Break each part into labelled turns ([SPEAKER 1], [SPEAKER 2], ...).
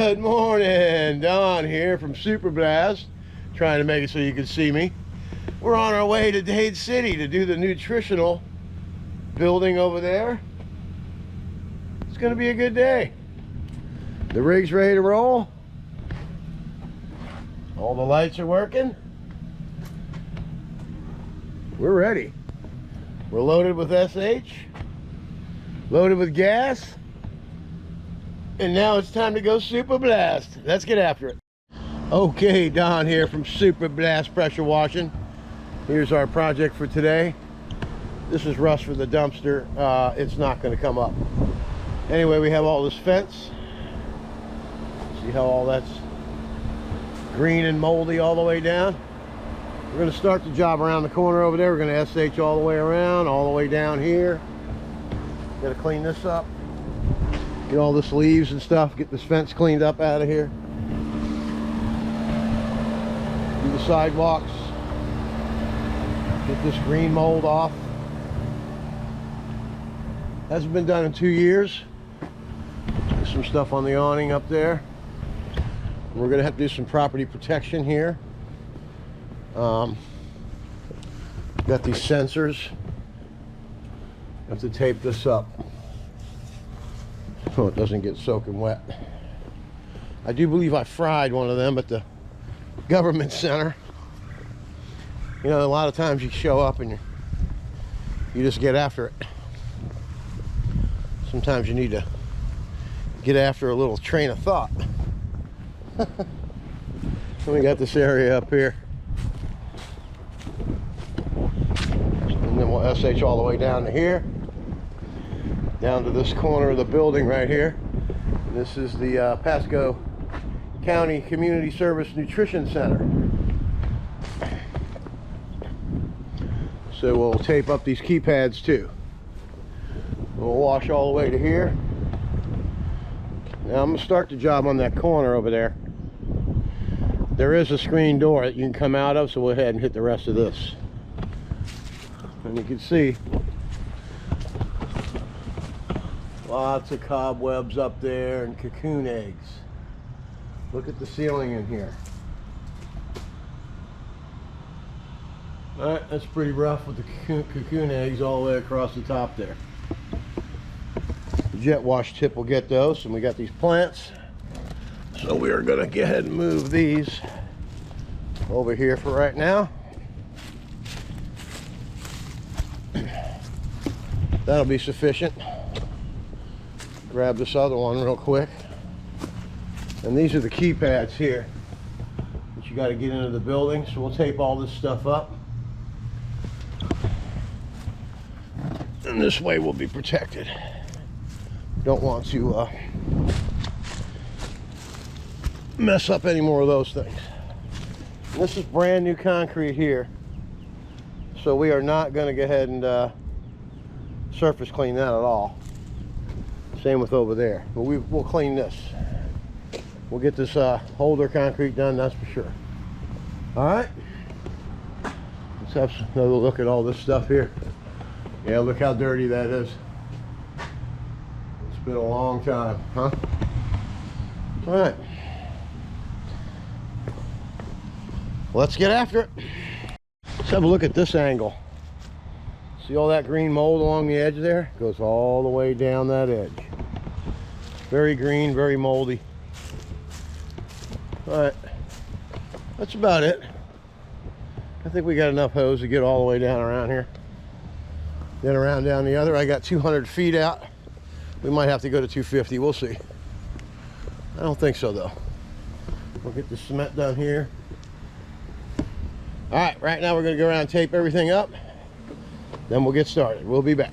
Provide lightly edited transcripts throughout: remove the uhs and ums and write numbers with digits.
[SPEAKER 1] Good morning, Don here from Super Blast, trying to make it so you can see me. We're on our way to Dade City to do the nutritional building over there. It's gonna be a good day. The rig's ready to roll. All the lights are working. We're ready. We're loaded with SH, loaded with gas, and now it's time to go Super Blast. Let's get after it. Okay, Don here from Super Blast Pressure Washing. Here's our project for today. This is rust for the dumpster. It's not going to come up. Anyway, we have all this fence. See how all that's green and moldy all the way down? We're going to start the job around the corner over there. We're going to SH all the way around, all the way down here. Got to clean this up. Get all this leaves and stuff. Get this fence cleaned up out of here. Do the sidewalks. Get this green mold off. Hasn't been done in 2 years. There's some stuff on the awning up there. We're going to have to do some property protection here. Got these sensors. Have to tape this up so it doesn't get soaking wet. I do believe I fried one of them at the government center. You know, a lot of times you show up and you just get after it. Sometimes you need to get after a little train of thought. We got this area up here. And then we'll SH all the way down to here. Down to this corner of the building right here. And this is the Pasco County Community Service Nutrition Center. So we'll tape up these keypads too. We'll wash all the way to here. Now I'm going to start the job on that corner over there. There is a screen door that you can come out of, so we'll go ahead and hit the rest of this. And you can see lots of cobwebs up there and cocoon eggs. Look at the ceiling in here. Alright, that's pretty rough with the cocoon eggs all the way across the top there. The jet wash tip will get those, and we got these plants. So we are going to go ahead and move these over here for right now. That'll be sufficient. Grab this other one real quick. And these are the keypads here that you got to get into the building. So we'll tape all this stuff up. And this way we'll be protected. Don't want to mess up any more of those things. And this is brand new concrete here. So we are not going to go ahead and surface clean that at all. Same with over there, but we'll clean this. We'll get this holder concrete done, that's for sure. All right, let's have another look at all this stuff here. Yeah, look how dirty that is. It's been a long time, huh? All right, let's get after it. Let's have a look at this angle. See all that green mold along the edge there? Goes all the way down that edge. Very green, very moldy. All right, that's about it. I think we got enough hose to get all the way down around here. Then around down the other. I got 200 feet out. We might have to go to 250, we'll see. I don't think so though. We'll get the cement done here. All right, right now we're gonna go around and tape everything up. Then we'll get started. We'll be back.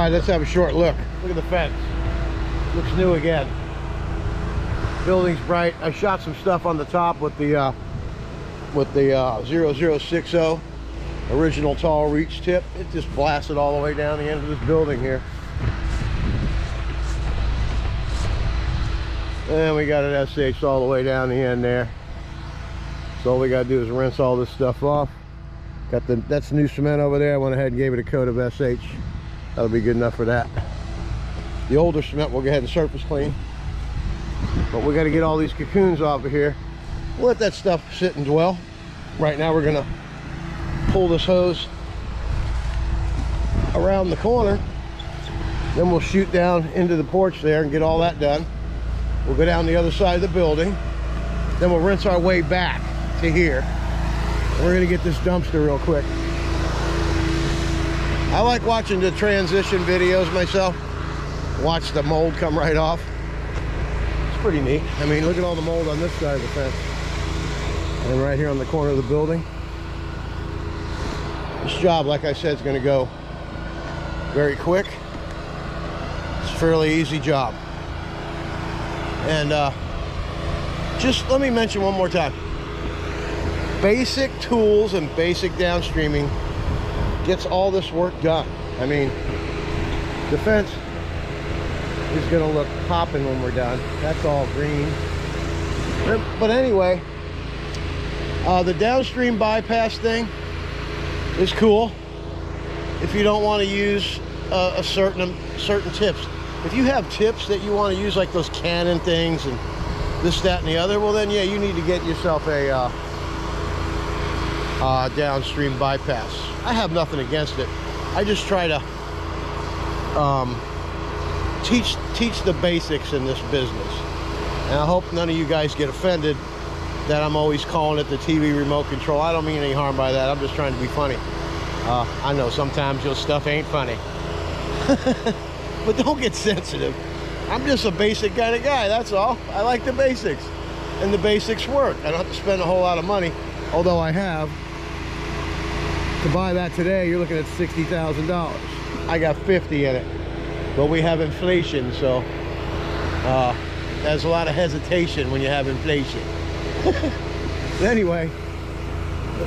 [SPEAKER 1] right, let's have a short look. Look at the fence. Looks new again. Building's bright. I shot some stuff on the top with the 0060 original tall reach tip. It just blasted all the way down the end of this building here. And we got an SH all the way down the end there. So all we gotta do is rinse all this stuff off. That's new cement over there. I went ahead and gave it a coat of SH. That'll be good enough for that. The older cement we'll go ahead and surface clean. But we got to get all these cocoons off of here. We'll let that stuff sit and dwell. Right now we're gonna pull this hose around the corner. Then we'll shoot down into the porch there and get all that done. We'll go down the other side of the building. Then we'll rinse our way back to here. And we're gonna get this dumpster real quick. I like watching the transition videos myself. Watch the mold come right off. It's pretty neat. I mean, look at all the mold on this side of the fence. And right here on the corner of the building. This job, like I said, is going to go very quick. It's a fairly easy job. And just let me mention one more time. Basic tools and basic downstreaming gets all this work done. I mean, the fence is going to look popping when we're done. That's all green. But anyway, the downstream bypass thing is cool if you don't want to use certain tips. If you have tips that you want to use, like those Canon things and this, that, and the other, well then yeah, you need to get yourself a downstream bypass. I have nothing against it. I just try to teach the basics in this business. And I hope none of you guys get offended that I'm always calling it the TV remote control. I don't mean any harm by that. I'm just trying to be funny. I know sometimes your stuff ain't funny. But don't get sensitive. I'm just a basic kind of guy, that's all. I like the basics. And the basics work. I don't have to spend a whole lot of money, although I have. To buy that today, you're looking at $60,000. I got 50 in it. But we have inflation, so there's a lot of hesitation when you have inflation. But anyway,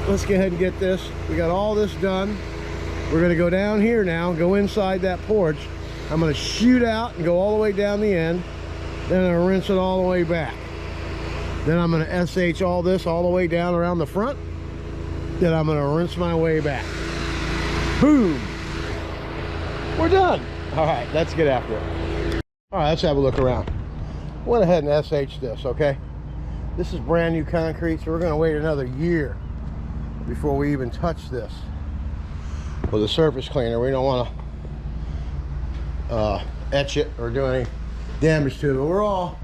[SPEAKER 1] let's go ahead and get this. We got all this done. We're going to go down here now, go inside that porch. I'm going to shoot out and go all the way down the end. Then I'm going to rinse it all the way back. Then I'm going to SH all this all the way down around the front. Then I'm going to rinse my way back. Boom! We're done. All right, let's get after it. All right, let's have a look around. Went ahead and SH this, okay? This is brand new concrete, so we're going to wait another year before we even touch this with a surface cleaner. We don't want to etch it or do any damage to it. But we're all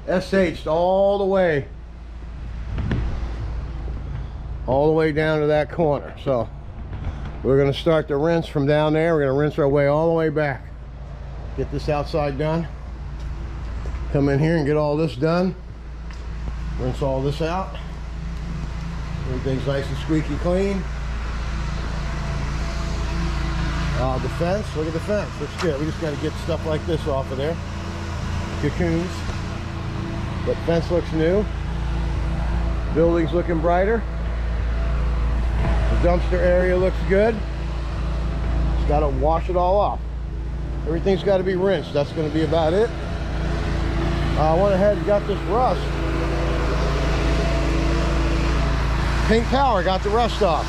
[SPEAKER 1] SH'd all the way down to that corner. So we're going to start the rinse from down there. We're going to rinse our way all the way back. Get this outside done. Come in here and get all this done. Rinse all this out. Everything's nice and squeaky clean. The fence, look at the fence. Looks good. We just got to get stuff like this off of there. Cocoons. But fence looks new. Building's looking brighter. The dumpster area looks good. Just got to wash it all off. Everything's got to be rinsed. That's going to be about it. I went ahead and got this rust. Pink Power got the rust off.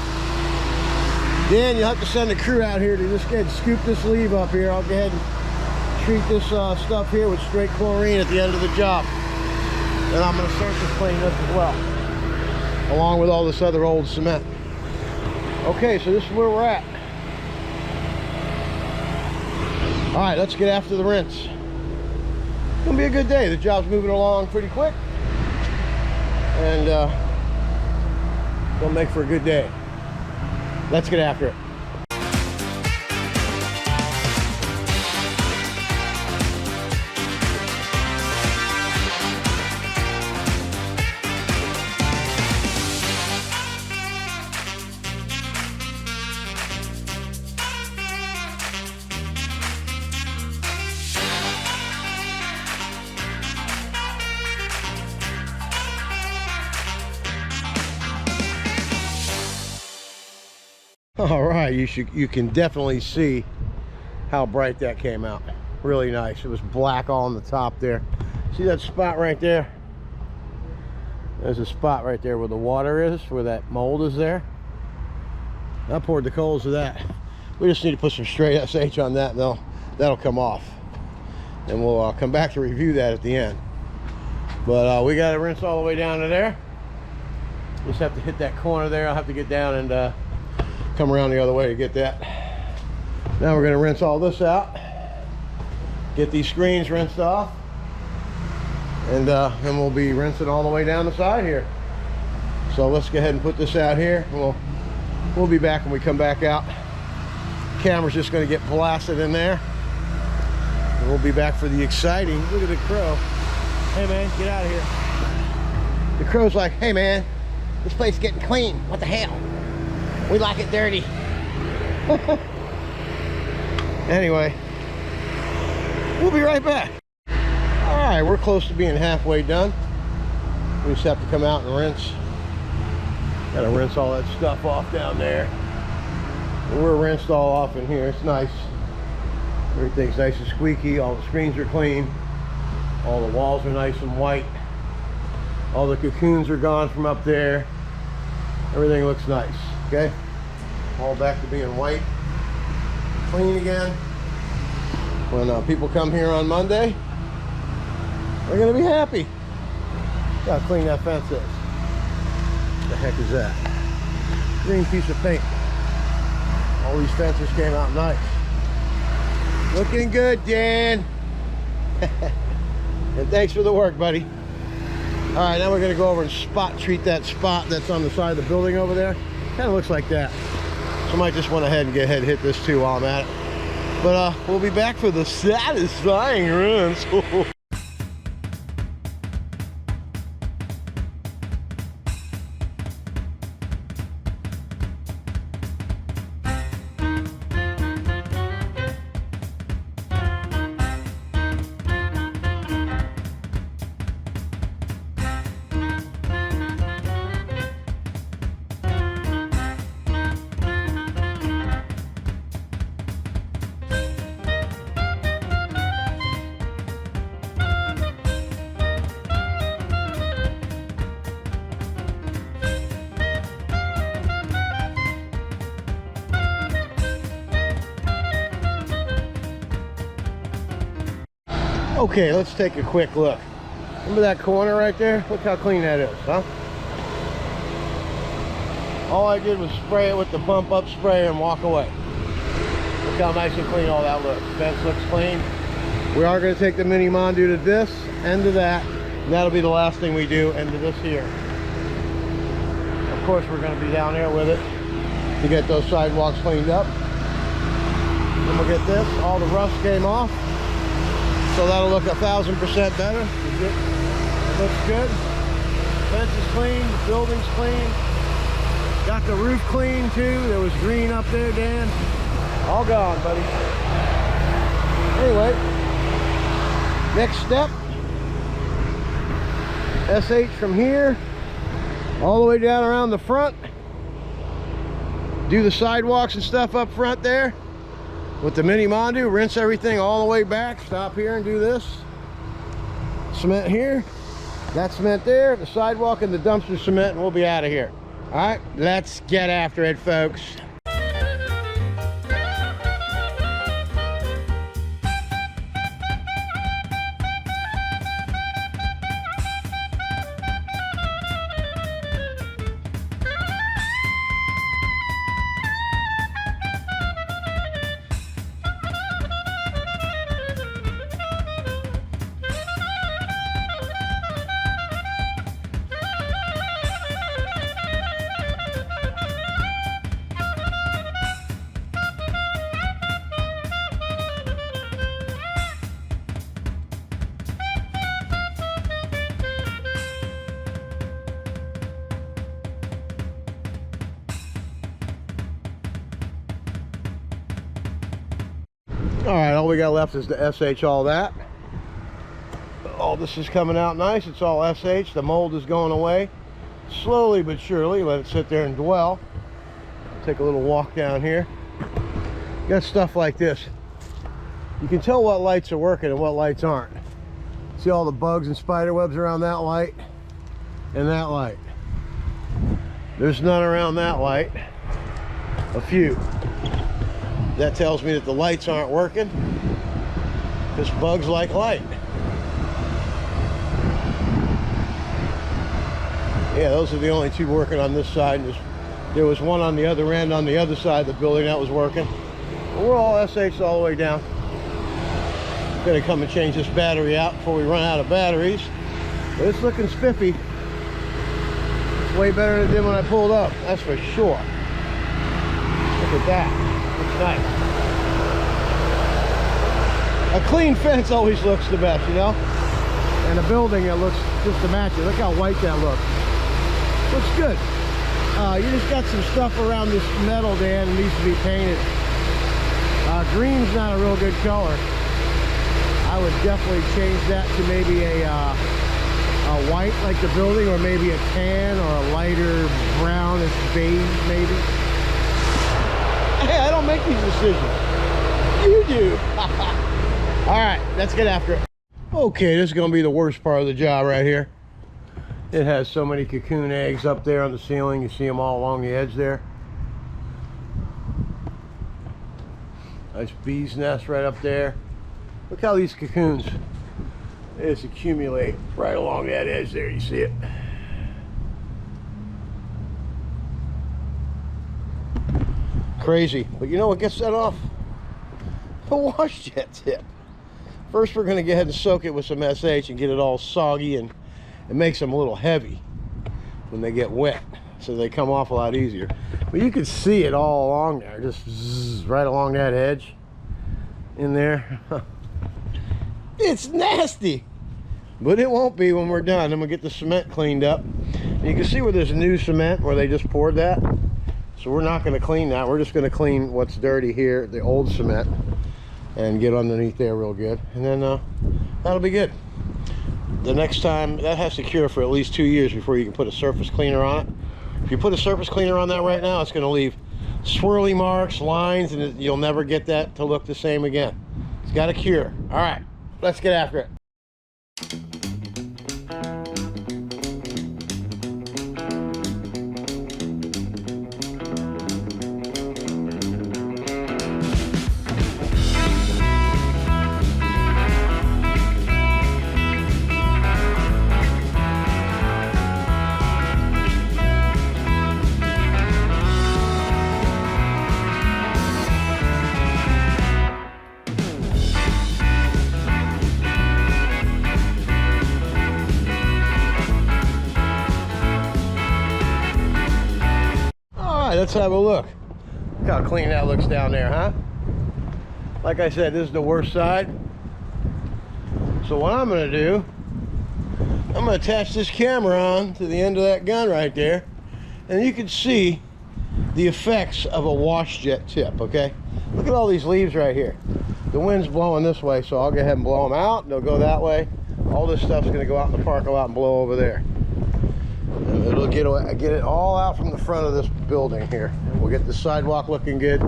[SPEAKER 1] Dan, you'll have to send a crew out here to just go ahead and scoop this leaf up here. I'll go ahead and treat this stuff here with straight chlorine at the end of the job. And I'm going to surface clean this as well, along with all this other old cement. Okay, so this is where we're at. All right, let's get after the rinse. It's gonna be a good day. The job's moving along pretty quick, and gonna make for a good day. Let's get after it. All right, you can definitely see how bright that came out. Really nice. It was black all on the top there. See that spot right there? There's a spot right there where the water is, where that mold is there. I poured the coals of that. We just need to put some straight SH on that, and that'll come off. And we'll come back to review that at the end. But we got to rinse all the way down to there. Just have to hit that corner there. I'll have to get down and come around the other way to get that. Now we're going to rinse all this out. Get these screens rinsed off. And then we'll be rinsing all the way down the side here. So let's go ahead and put this out here. We'll be back when we come back out. Camera's just going to get blasted in there. And we'll be back for the exciting. Look at the crow. Hey man, get out of here. The crow's like, hey man, this place is getting clean. What the hell? We like it dirty. Anyway, we'll be right back. All right, we're close to being halfway done. We just have to come out and rinse. Gotta rinse all that stuff off down there. We're rinsed all off in here. It's nice. Everything's nice and squeaky. All the screens are clean. All the walls are nice and white. All the cocoons are gone from up there. Everything looks nice, okay? All back to being white, clean again. When people come here on Monday, they're gonna be happy. Gotta clean that fence is. What the heck is that? Green piece of paint. All these fences came out nice. Looking good, Dan. And thanks for the work, buddy. All right, now we're gonna go over and treat that spot that's on the side of the building over there. Kind of looks like that. So I might just went ahead and hit this too while I'm at it. But we'll be back for the satisfying rinse. Okay, let's take a quick look. Remember that corner right there? Look how clean that is, huh? All I did was spray it with the bump up spray and walk away. Look how nice and clean all that looks. Fence looks clean. We are going to take the mini Mondu to this, end to that, and that'll be the last thing we do, end to this here. Of course, we're going to be down there with it to get those sidewalks cleaned up. Then we'll get this. All the rust came off. So that'll look 1,000% better. It looks good. Fence is clean, the building's clean. Got the roof clean too. There was green up there, Dan. All gone, buddy. Anyway, next step. SH from here, all the way down around the front. Do the sidewalks and stuff up front there. With the mini Mondu, rinse everything all the way back. Stop here and do this. Cement here, that cement there, the sidewalk and the dumpster cement, and we'll be out of here. All right, let's get after it, folks. All right, all we got left is to SH all that. All this is coming out nice. It's all SH. The mold is going away slowly but surely. Let it sit there and dwell. take a little walk down here. You got stuff like this. You can tell what lights are working and what lights aren't. See all the bugs and spider webs around that light and that light. There's none around that light. A few. That tells me that the lights aren't working, because bugs like light. Yeah, those are the only two working on this side. There was one on the other end on the other side of the building that was working. We're all SH all the way down. Gonna come and change this battery out before we run out of batteries. But it's looking spiffy. It's way better than it did when I pulled up, that's for sure. Look at that. Looks nice. A clean fence always looks the best, you know? And a building that looks just to match it. Look how white that looks. Looks good. You just got some stuff around this metal, Dan, that needs to be painted. Green's not a real good color. I would definitely change that to maybe a white like the building, or maybe a tan or a lighter brownish beige maybe. Hey, I don't make these decisions. You do. All right, let's get after it. Okay, this is going to be the worst part of the job right here. It has so many cocoon eggs up there on the ceiling. You see them all along the edge there. Nice bee's nest right up there. Look how these cocoons, they just accumulate right along that edge there. You see it? Crazy. But you know what gets that off? A wash jet tip. First, we're going to go ahead and soak it with some SH and get it all soggy, and it makes them a little heavy when they get wet, so they come off a lot easier. But you can see it all along there, just zzz, right along that edge in there. It's nasty, but it won't be when we're done. I'm gonna get the cement cleaned up. And you can see where there's new cement where they just poured that. So we're not gonna clean that. We're just gonna clean what's dirty here, the old cement, and get underneath there real good. And then that'll be good. The next time, that has to cure for at least 2 years before you can put a surface cleaner on it. If you put a surface cleaner on that right now, it's gonna leave swirly marks, lines, and you'll never get that to look the same again. It's got to cure. All right. Let's get after it. Let's have a look. Look how clean that looks down there, huh? Like I said, this is the worst side. So what I'm going to do, I'm going to attach this camera on to the end of that gun right there, and you can see the effects of a wash jet tip. Okay, look at all these leaves right here. The wind's blowing this way, so I'll go ahead and blow them out. They'll go that way. All this stuff's going to go out in the parking lot and blow over there. And it'll get it all out from the front of this building here. And we'll get the sidewalk looking good.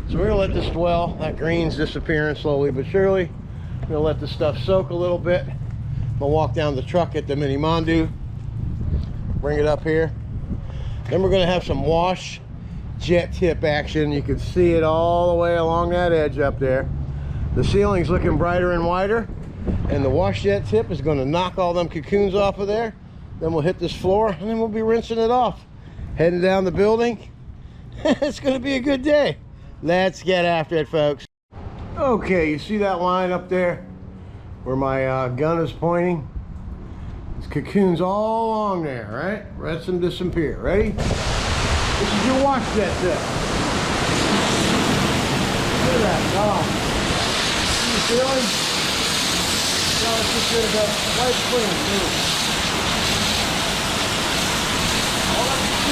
[SPEAKER 1] So we're gonna let this dwell. That green's disappearing slowly but surely. We're gonna let the stuff soak a little bit. I'm gonna walk down the truck at the mini Mondu, bring it up here. Then we're gonna have some wash jet tip action. You can see it all the way along that edge up there. The ceiling's looking brighter and whiter, and the wash jet tip is gonna knock all them cocoons off of there. Then we'll hit this floor, and then we'll be rinsing it off. Heading down the building. It's gonna be a good day. Let's get after it, folks. Okay, you see that line up there where my gun is pointing? There's cocoons all along there, right? Let them disappear. Ready? This is your wash jet tip. Look at that. Oh. See the ceiling? No, it's just gonna go wipe clean, too.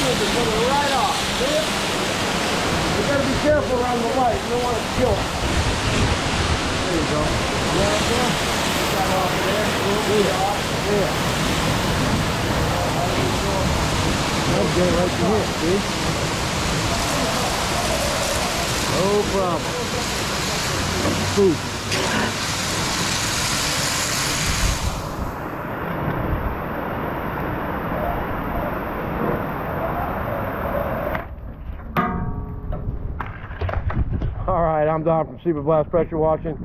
[SPEAKER 1] Is coming right off. See it? You gotta be careful around the light. You don't want to kill it. There you go. Yeah, yeah. Get that off of there. Get it off. Yeah. That's good right to here, see? No problem. Poof. All right, I'm Don from Super Blast Pressure Washing,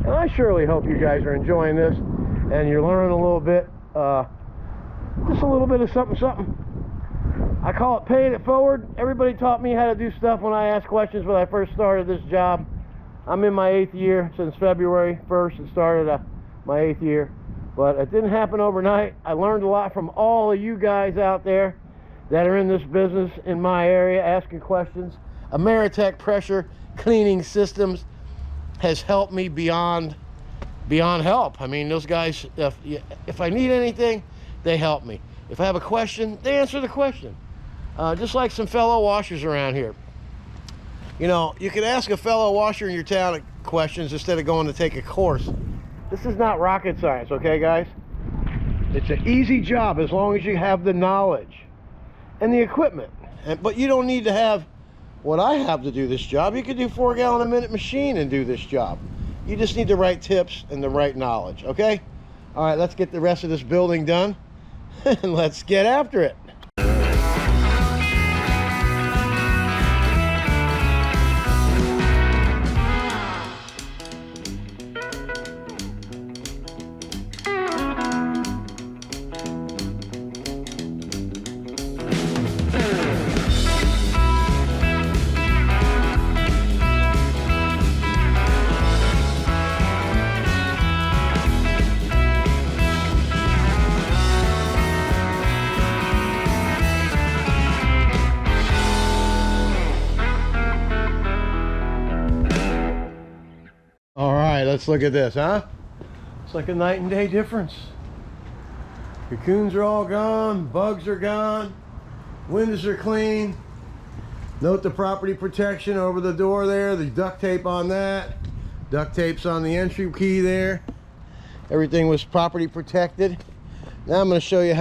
[SPEAKER 1] and I surely hope you guys are enjoying this and you're learning a little bit, just a little bit of something. I call it paying it forward. Everybody taught me how to do stuff when I asked questions when I first started this job. I'm in my 8th year since February 1st. It started my 8th year, but it didn't happen overnight. I learned a lot from all of you guys out there that are in this business in my area asking questions. Ameritech Pressure Cleaning Systems has helped me beyond help. I mean, those guys, if I need anything, they help me. If I have a question, they answer the question. Just like some fellow washers around here. You know, you can ask a fellow washer in your town questions instead of going to take a course. This is not rocket science, okay, guys? It's an easy job as long as you have the knowledge and the equipment. But you don't need to have what I have to do this job. You could do 4 gallon a minute machine and do this job. You just need the right tips and the right knowledge, okay? All right, let's get the rest of this building done and let's get after it. Let's look at this, huh? It's like a night and day difference. Cocoons are all gone, bugs are gone, windows are clean. Note the property protection over the door there, the duct tape on that, duct tape's on the entry key there. Everything was property protected. Now I'm going to show you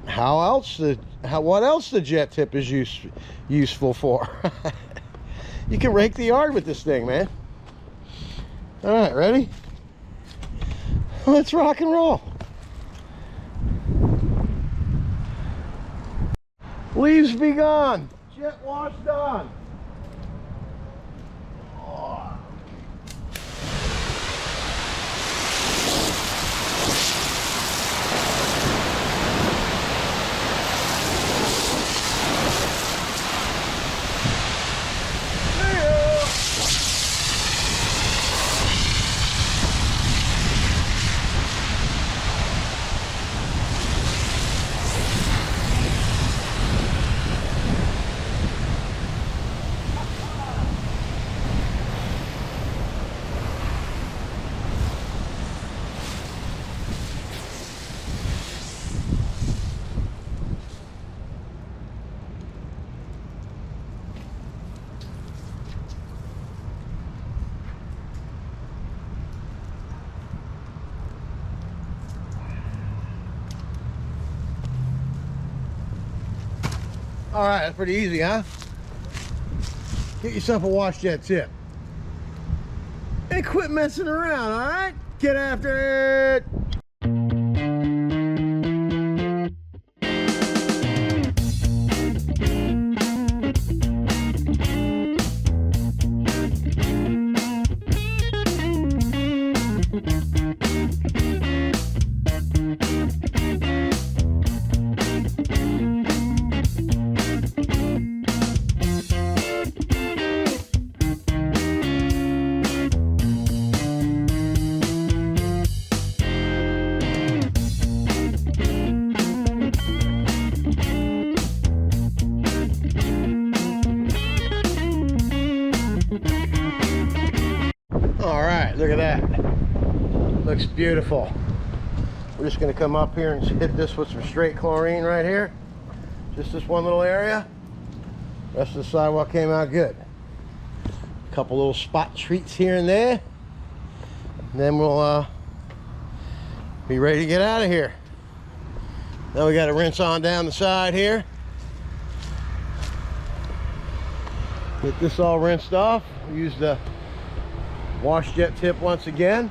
[SPEAKER 1] what else the jet tip is useful for. You can rake the yard with this thing, man. All right, ready? Let's rock and roll. Leaves be gone. Jet wash done. Oh. All right, that's pretty easy, huh? Get yourself a wash jet tip. And quit messing around, all right? Get after it. Look at that. Looks beautiful. We're just going to come up here and hit this with some straight chlorine right here. Just this one little area. Rest of the sidewalk came out good. A couple little spot treats here and there. And then we'll be ready to get out of here. Now we got to rinse on down the side here. Get this all rinsed off. Use the wash jet tip once again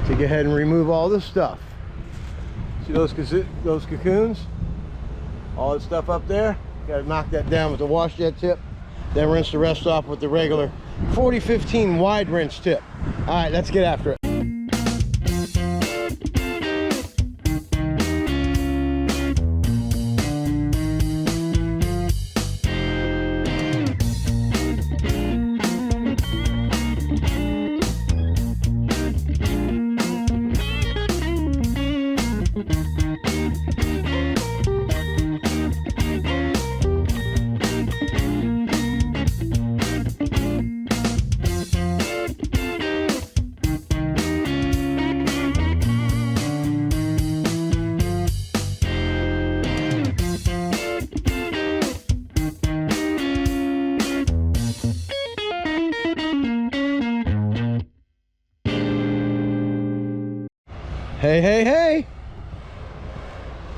[SPEAKER 1] to go ahead and remove all this stuff. See those cocoons? All that stuff up there? Got to knock that down with the wash jet tip. Then rinse the rest off with the regular 40-15 wide rinse tip. All right, let's get after it. Hey, hey, hey!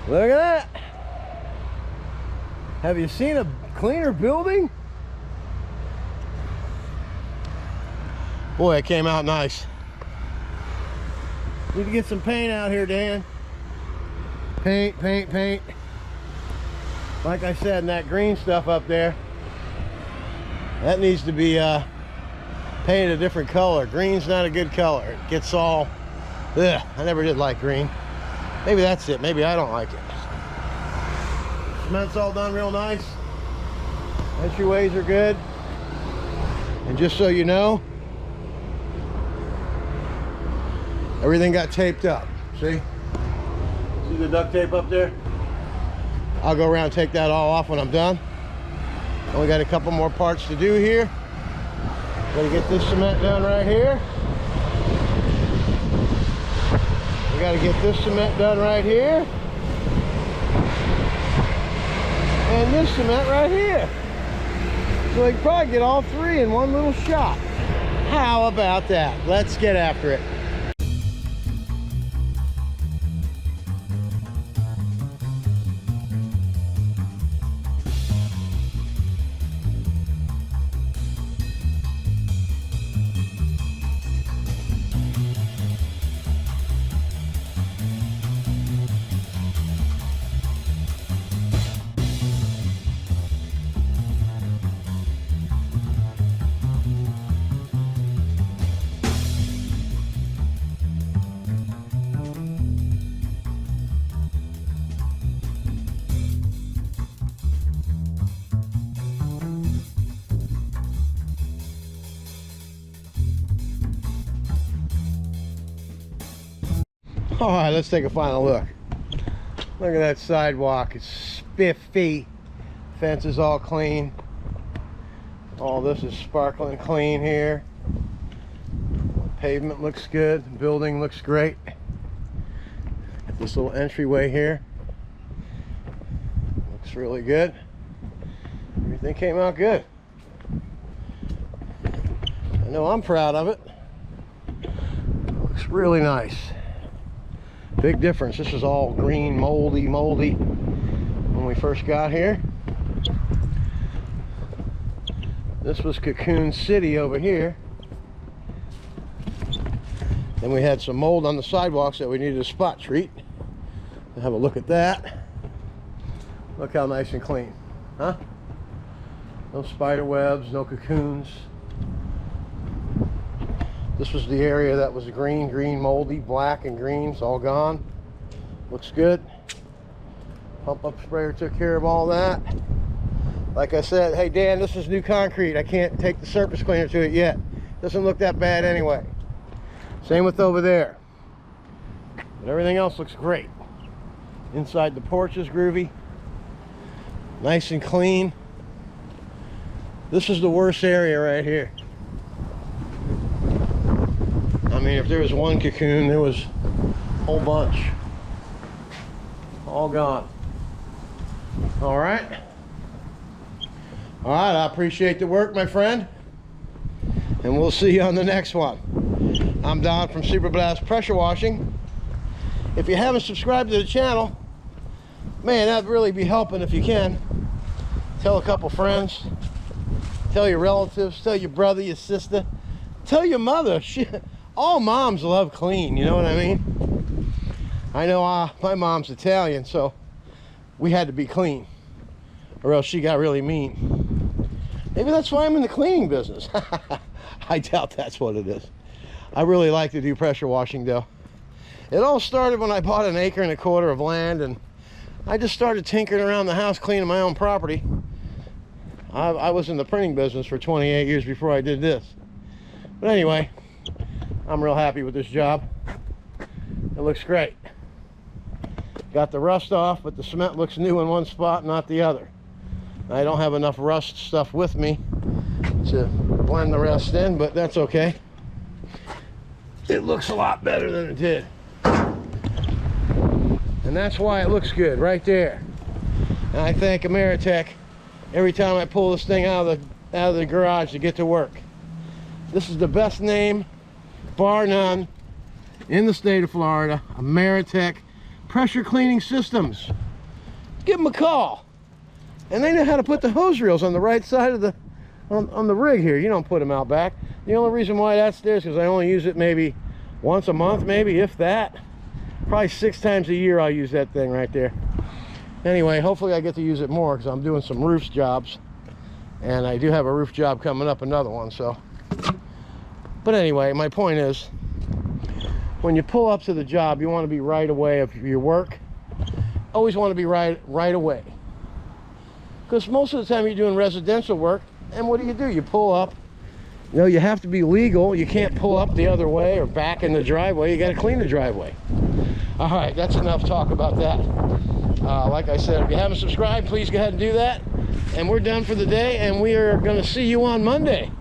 [SPEAKER 1] Look at that! Have you seen a cleaner building? Boy, it came out nice. Need to get some paint out here, Dan. Paint, paint, paint. Like I said, and that green stuff up there, that needs to be painted a different color. Green's not a good color. It gets all... Ugh, I never did like green. Maybe that's it. Maybe I don't like it. Cement's all done real nice. Entryways are good. And just so you know, everything got taped up. See? See the duct tape up there? I'll go around and take that all off when I'm done. Only got a couple more parts to do here. Gotta get this cement done right here. We got to get this cement done right here. And this cement right here. So we can probably get all three in one little shot. How about that? Let's get after it. All right, let's take a final look. Look at that sidewalk. It's spiffy. Fence is all clean. All this is sparkling clean here. Pavement looks good. The building looks great. Got this little entryway here. Looks really good. Everything came out good. I know I'm proud of it. Looks really nice. Big difference. This is all green, moldy when we first got here. This was Cocoon City over here. Then we had some mold on the sidewalks that we needed to spot treat. Have a look at that. Look how nice and clean, huh? No spider webs, no cocoons. This was the area that was green, moldy, black and green. It's all gone. Looks good. Pump up sprayer took care of all that. Like I said, hey Dan, this is new concrete. I can't take the surface cleaner to it yet. Doesn't look that bad anyway. Same with over there. But everything else looks great. Inside the porch is groovy. Nice and clean. This is the worst area right here. I mean, if there was one cocoon, there was a whole bunch. All gone. All right. All right, I appreciate the work, my friend. And we'll see you on the next one. I'm Don from Super Blast Pressure Washing. If you haven't subscribed to the channel, man, that'd really be helping if you can. Tell a couple friends. Tell your relatives, tell your brother, your sister, tell your mother. All moms love clean, you know what I mean? I know my mom's Italian, so we had to be clean, or else she got really mean. Maybe that's why I'm in the cleaning business. I doubt that's what it is. I really like to do pressure washing though. It all started when I bought an 1.25 acres of land, and I just started tinkering around the house cleaning my own property. I was in the printing business for 28 years before I did this. But anyway, I'm real happy with this job. It looks great. Got the rust off, but the cement looks new in one spot, not the other. I don't have enough rust stuff with me to blend the rest in, but that's okay. It looks a lot better than it did. And that's why it looks good, right there. And I thank Ameritech every time I pull this thing out of the garage to get to work. This is the best name, bar none, in the state of Florida. Ameritech Pressure Cleaning Systems. Give them a call. And they know how to put the hose reels on the right side of the on the rig here. You don't put them out back. The only reason why that's there is because I only use it maybe once a month, maybe, if that. Probably 6 times a year I'll use that thing right there. Anyway, hopefully I get to use it more because I'm doing some roof jobs. And I do have a roof job coming up, another one, so. But anyway, my point is, when you pull up to the job, you want to be right away of your work. Always want to be right away. Because most of the time you're doing residential work, and what do? You pull up. You know, you have to be legal. You can't pull up the other way or back in the driveway. You got to clean the driveway. All right, that's enough talk about that. Like I said, if you haven't subscribed, please go ahead and do that. And we're done for the day, and we are going to see you on Monday.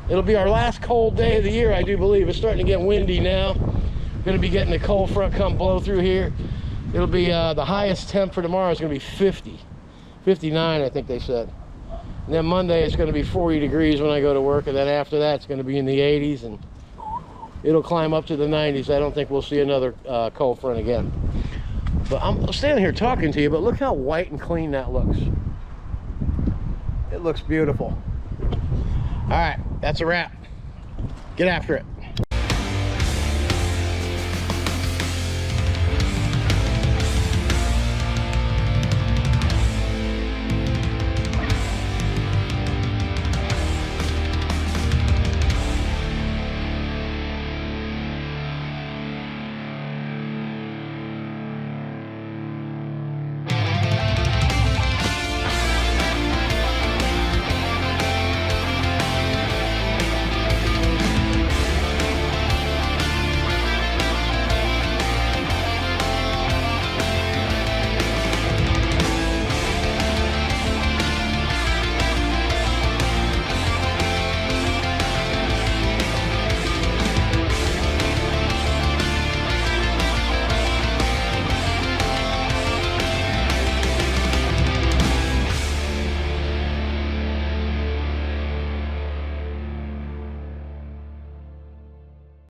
[SPEAKER 1] It'll be our last cold day of the year, I do believe. It's starting to get windy now. Going to be getting a cold front come blow through here. It'll be the highest temp for tomorrow is going to be 50. 59, I think they said. And then Monday it's going to be 40 degrees when I go to work, and then after that it's going to be in the 80s, and it'll climb up to the 90s. I don't think we'll see another cold front again. But I'm standing here talking to you, but look how white and clean that looks. It looks beautiful. All right, that's a wrap. Get after it.